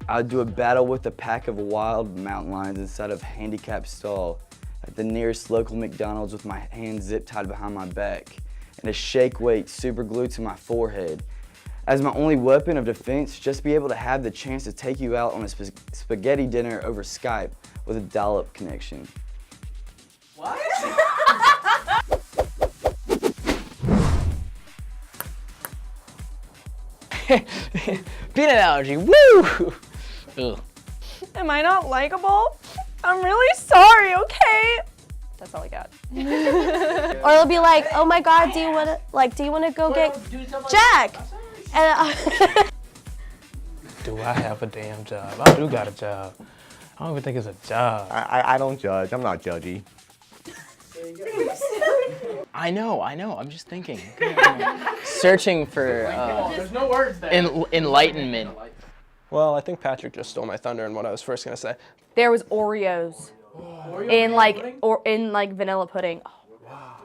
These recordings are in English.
I'd do a battle with a pack of wild mountain lions inside of a handicapped stall at the nearest local McDonald's with my hands zip tied behind my back and a shake weight super glued to my forehead. As my only weapon of defense, just be able to have the chance to take you out on a spaghetti dinner over Skype with a dial-up connection. What? Peanut allergy, woo! Ugh. Am I not likable? I'm really sorry, okay? That's all I got. Or it'll be like, oh my God, do you wanna go get Jack? And do I have a damn job? I do got a job. I don't even think it's a job. I don't judge. I'm not judgy. I know. I'm just thinking. Searching for There's no words there. enlightenment. Well, I think Patrick just stole my thunder in what I was first gonna say. There was Oreos in like vanilla pudding. Oh.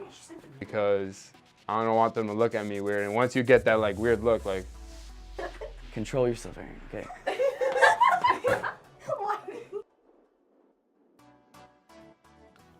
Because I don't want them to look at me weird. And once you get that like weird look, like Control yourself, Aaron, okay?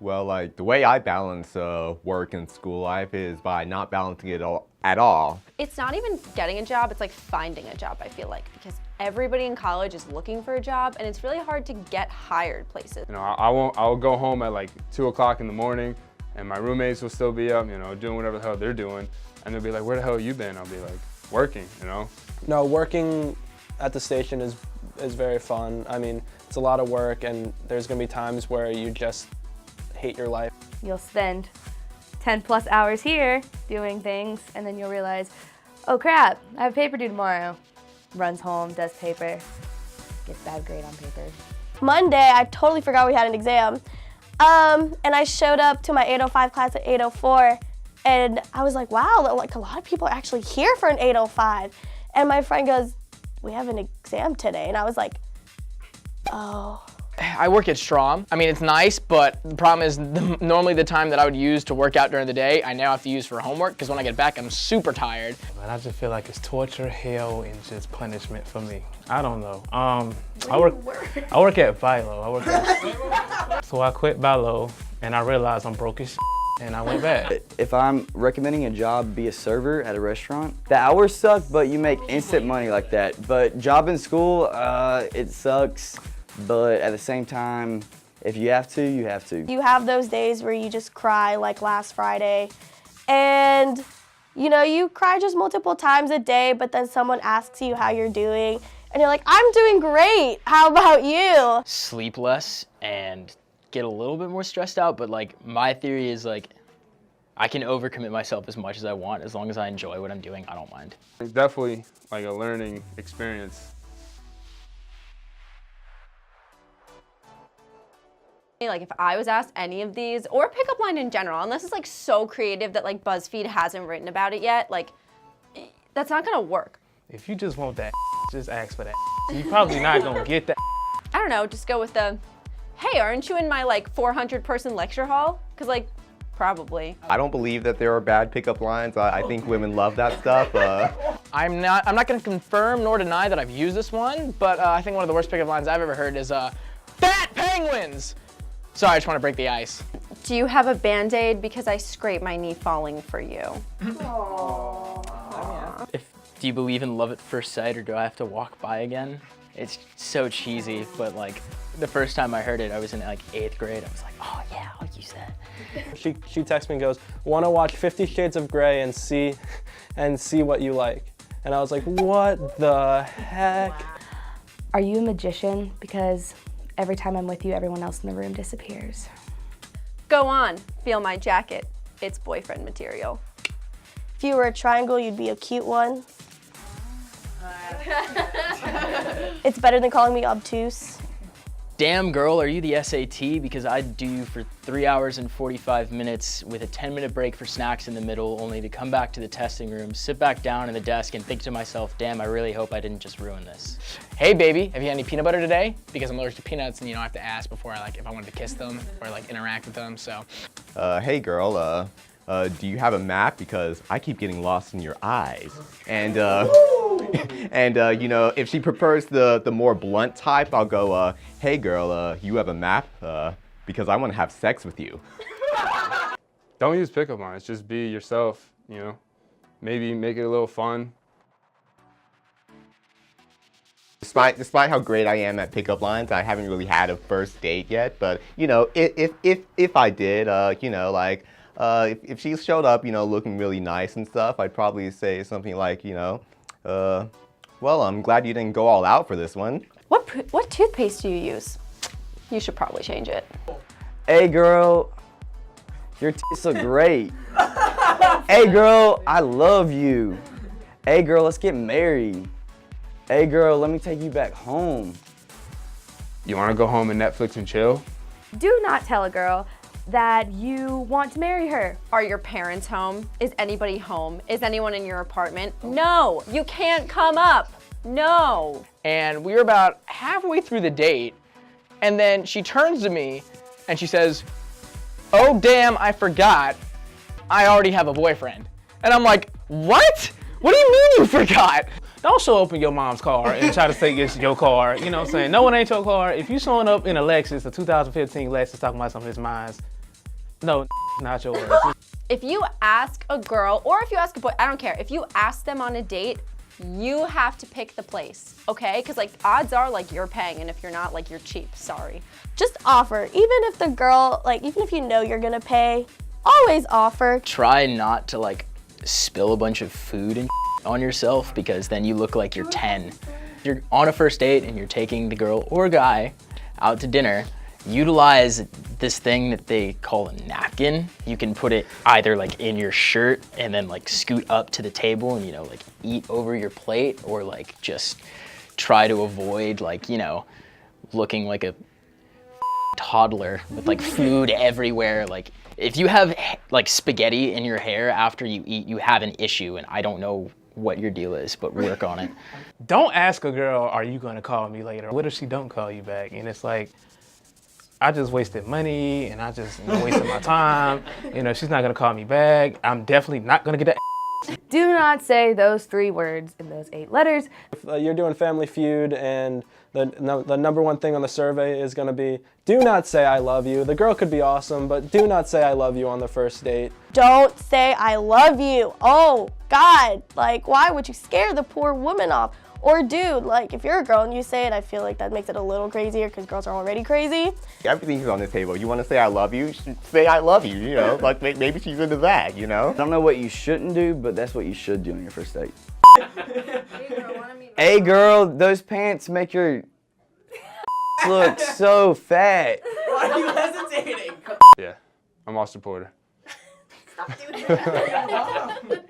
Well, like the way I balance work and school life is by not balancing it at all. It's not even getting a job, it's like finding a job, I feel like, because everybody in college is looking for a job and it's really hard to get hired places. you know, I'll go home at like 2 o'clock in the morning, and my roommates will still be up, you know, doing whatever the hell they're doing, and they'll be like, "Where the hell have you been?" I'll be like, "Working," you know. No, working at the station is very fun. I mean, it's a lot of work, and there's gonna be times where you just hate your life. You'll spend 10+ hours here doing things, and then you'll realize, oh crap, I have paper due tomorrow. Runs home, does paper, gets bad grade on paper. Monday, I totally forgot we had an exam. And I showed up to my 8:05 class at 8:04, and I was like, wow, like a lot of people are actually here for an 8:05. And my friend goes, we have an exam today. And I was like, oh. I work at Strom. I mean, it's nice, but the problem is normally the time that I would use to work out during the day, I now have to use for homework because when I get back, I'm super tired. But I just feel like it's torture, hell, and just punishment for me. I don't know. I work at Vilo. So I quit Vilo, and I realized I'm broke as shit, and I went back. If I'm recommending a job, be a server at a restaurant. The hours suck, but you make instant money like that. But job in school, it sucks. But at the same time, if you have to, you have to. You have those days where you just cry, like last Friday, and you know, you cry just multiple times a day, but then someone asks you how you're doing, and you're like, I'm doing great, how about you? Sleep less and get a little bit more stressed out, but like my theory is like, I can overcommit myself as much as I want. As long as I enjoy what I'm doing, I don't mind. It's definitely like a learning experience. Like if I was asked any of these, or pickup line in general, unless it's like so creative that like BuzzFeed hasn't written about it yet, like that's not gonna work. If you just want that, just ask for that. You're probably not gonna get that. I don't know, just go with the, hey, aren't you in my like 400-person lecture hall? Cause like, probably. I don't believe that there are bad pickup lines. I think women love that stuff. I'm not gonna confirm nor deny that I've used this one, but I think one of the worst pickup lines I've ever heard is, fat penguins! Sorry, I just want to break the ice. Do you have a Band-Aid because I scraped my knee falling for you? Do you believe in love at first sight, or do I have to walk by again? It's so cheesy, but like the first time I heard it, I was in like 8th grade. I was like, oh yeah, I'll use that. She texts me and goes, wanna watch 50 Shades of Grey and see what you like. And I was like, what the heck? Are you a magician? Because every time I'm with you, everyone else in the room disappears. Go on, feel my jacket. It's boyfriend material. If you were a triangle, you'd be a cute one. It's better than calling me obtuse. Damn girl, are you the SAT? Because I'd do you for 3 hours and 45 minutes with a 10-minute break for snacks in the middle, only to come back to the testing room, sit back down in the desk and think to myself, damn, I really hope I didn't just ruin this. Hey baby, have you had any peanut butter today? Because I'm allergic to peanuts and you know, I have to ask before if I wanted to kiss them or like interact with them, so. Hey girl, do you have a map? Because I keep getting lost in your eyes. And And you know, if she prefers the more blunt type, I'll go, hey girl, you have a map? Because I want to have sex with you. Don't use pickup lines, just be yourself, you know? Maybe make it a little fun. Despite how great I am at pickup lines, I haven't really had a first date yet. But you know, if I did, you know, like if she showed up, you know, looking really nice and stuff, I'd probably say something like, you know, well, I'm glad you didn't go all out for this one. What toothpaste do you use? You should probably change it. Hey girl, your teeth look great. Hey girl, I love you. Hey girl, let's get married. Hey girl, let me take you back home. You wanna go home and Netflix and chill? Do not tell a girl that you want to marry her. Are your parents home? Is anybody home? Is anyone in your apartment? No, you can't come up. No. And we were about halfway through the date, and then she turns to me and she says, oh damn, I forgot. I already have a boyfriend. And I'm like, what? What do you mean you forgot? Don't show up in your mom's car and try to say it's your car. You know what I'm saying? No, it ain't your car. If you showing up in a Lexus, a 2015 Lexus, talking about some of his minds, no, not yours. If you ask a girl, or if you ask a boy, I don't care. If you ask them on a date, you have to pick the place, okay? Because like odds are like you're paying, and if you're not, like you're cheap, sorry. Just offer. Even if the girl, like even if you know you're gonna pay, always offer. Try not to like spill a bunch of food and on yourself, because then you look like you're 10. You're on a first date and you're taking the girl or guy out to dinner. Utilize this thing that they call a napkin. You can put it either like in your shirt and then like scoot up to the table and, you know, like eat over your plate, or like just try to avoid like, you know, looking like a toddler with like food everywhere. Like if you have like spaghetti in your hair after you eat, you have an issue, and I don't know what your deal is, but work on it. Don't ask a girl, are you gonna call me later? What if she don't call you back? And it's like, I just wasted money and I just wasted my time. You know, she's not gonna call me back. I'm definitely not gonna get that. Do not say those 3 words in those 8 letters. If you're doing Family Feud and the number one thing on the survey is going to be, do not say I love you. The girl could be awesome, but do not say I love you on the first date. Don't say I love you. Oh God, like why would you scare the poor woman off? Or dude, like if you're a girl and you say it, I feel like that makes it a little crazier because girls are already crazy. Everything is on the table. You want to say I love you? Say I love you, you know? Like maybe she's into that, you know? I don't know what you shouldn't do, but that's what you should do on your first date. Hey girl, those pants make your look so fat. Why are you hesitating? Yeah, I'm all supporter. Stop doing that.